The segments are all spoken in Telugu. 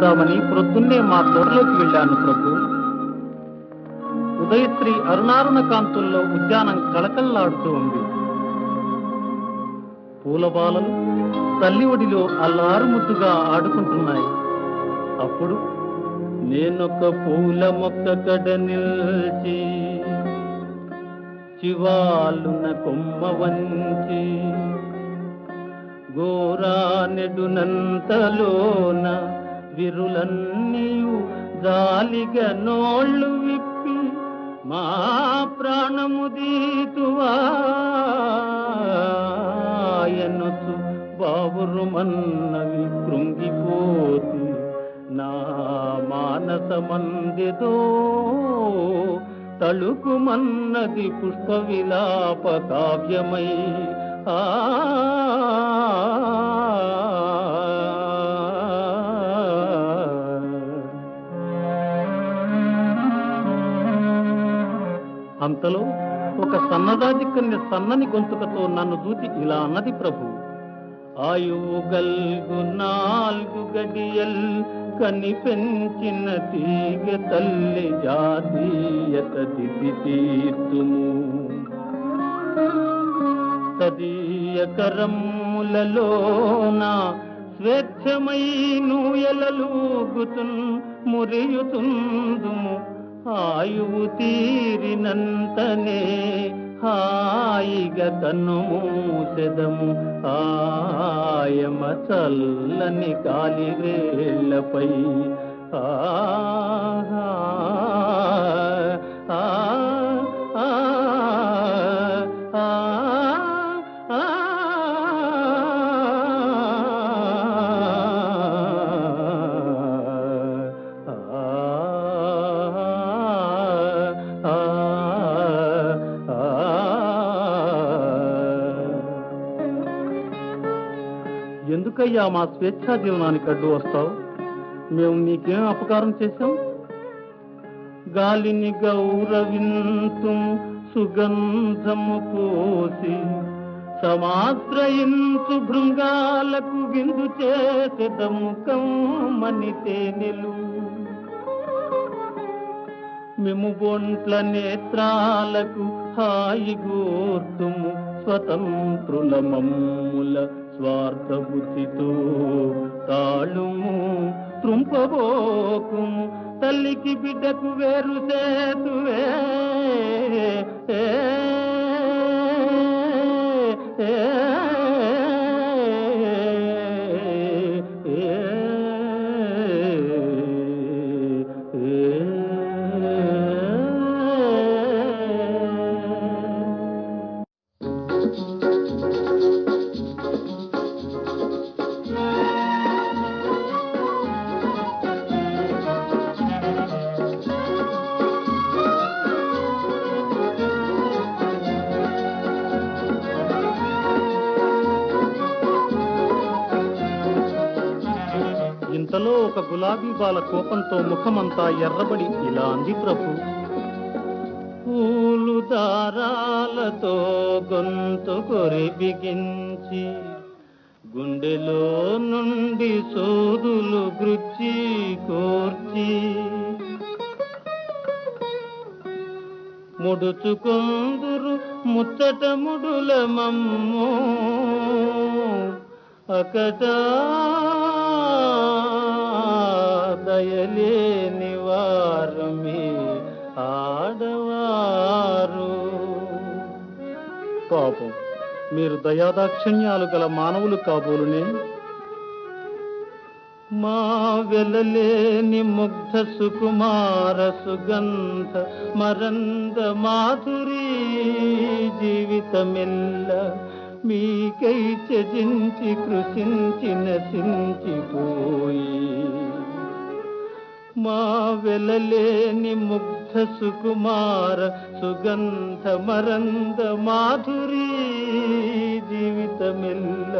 చూద్దామని ప్రొద్దున్నే మా తోటలోకి వెళ్ళాను ప్రభు. ఉదయశ్రీ అరుణారుణ కాంతుల్లో ఉద్యానం కళకళలాడుతూ ఉంది. పూలబాలలు తల్లి ఒడిలో అల్లారు ముద్దుగా ఆడుకుంటున్నాయి. అప్పుడు నేనొక పూల మొక్క కడ నిల్చి చివాలున కొమ్మ వంచి గోరానెడునంతలోన విరులన్నీయు జాలిగా నోళ్ళు విప్పి మా ప్రాణము దీతువాయనసు బావురుమన్నవి కృంగిపోతి నా మానసమందిదో తళుకుమన్నది పుష్ప విలాప కావ్యమై. అంతలో ఒక సన్నదాది కన్య సన్నని గొంతుకతో నన్ను చూసి ఇలా అన్నది ప్రభు. ఆయువు గల్గు 4 గడియల్ కని పెంచిన తీగ తల్లి జాతీయత దిది తీర్తుము తదీయ కరములలోన స్వేచ్ఛమై నూయలూగుతున్ మురియుతుందుము ఆయువు తీరినంతనే హాయిగా కన్నుమూసెదము ఆయమ చల్లని కాలివేళ్లపై. ఎందుకయ్యా మా స్వేచ్ఛా జీవనానికి అడ్డు వస్తావు? మేము నీకేం అపకారం చేశాం? గాలిని గౌరవింతు సుగంధము పోసి సమాశ్రయించు భృంగాలకు విందు చేసెదము కమ్మని తేనెలు. మేము బొంట్ల నేత్రాలకు హాయి గోర్తుము స్వతంత్రుల మమ్ముల స్వార్థ బుద్ధితో తాళుము త్రుంపబోకుము తల్లికి బిడ్డకు వేరు సేతువే. ఇంతలో ఒక గులాబీ బాల కోపంతో ముఖమంతా ఎర్రబడి ఇలా అంది ప్రభు. పూలు దారాలతో గొంతు కొరి బిగించి గుండెలో నుండి సోదులు గృచ్చి కోర్చి ముడుచుకొందురు ముచ్చట ముడుల మమ్ము అకట దయలేని వారు మీ ఆడవారు. పాపం, మీరు దయాదాక్షిణ్యాలు గల మానవులు కాబోలునే. మా వెలలేని ముగ్ధ సుకుమార సుగంధ మరంద మాధురీ జీవితమెల్ల మీకై త్యజించి కృషించి నశించిపోయి. మా వెలలేని ముగ్ధ సుకుమార సుగంధ మరంద మాధురీ జీవితమెల్ల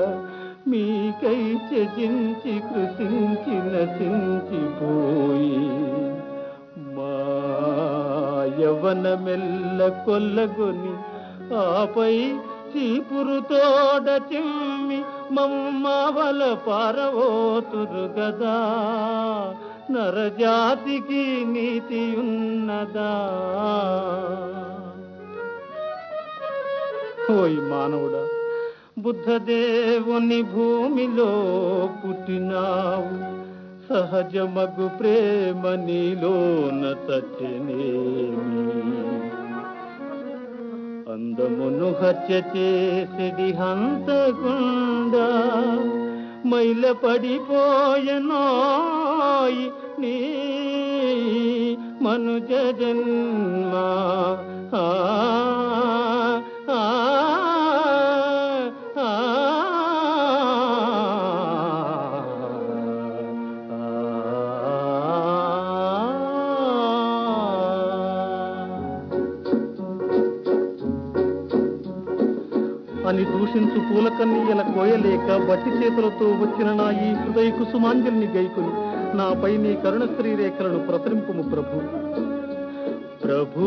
మీకై త్యజించి కృషించి నశించిపోయి. మా యవ్వనమెల్ల కొల్లగొని ఆపై చీపురుతోడ చిమ్మి మమ్మవల పారవోతురు గదా నరజాతికి నీతి ఉన్నదా? ఓయ్ మానవుడా, బుద్ధదేవుని భూమిలో పుట్టినావు, సహజమగు ప్రేమ నీలోన చచ్చనేమి? అందమును హత్య చేసిడి హంతగుండా మైల పడిపోయెనోయ్ నీ మనుజ జన్మ. అని దూషించు పూలకన్నీయల కోయలేక బట్టి చేతులతో వచ్చిన నా ఈ హృదయ కుసుమాంజలిని గైకొని నాపై నీ కరుణ శ్రీరేఖలను ప్రసరింపుము ప్రభు. ప్రభూ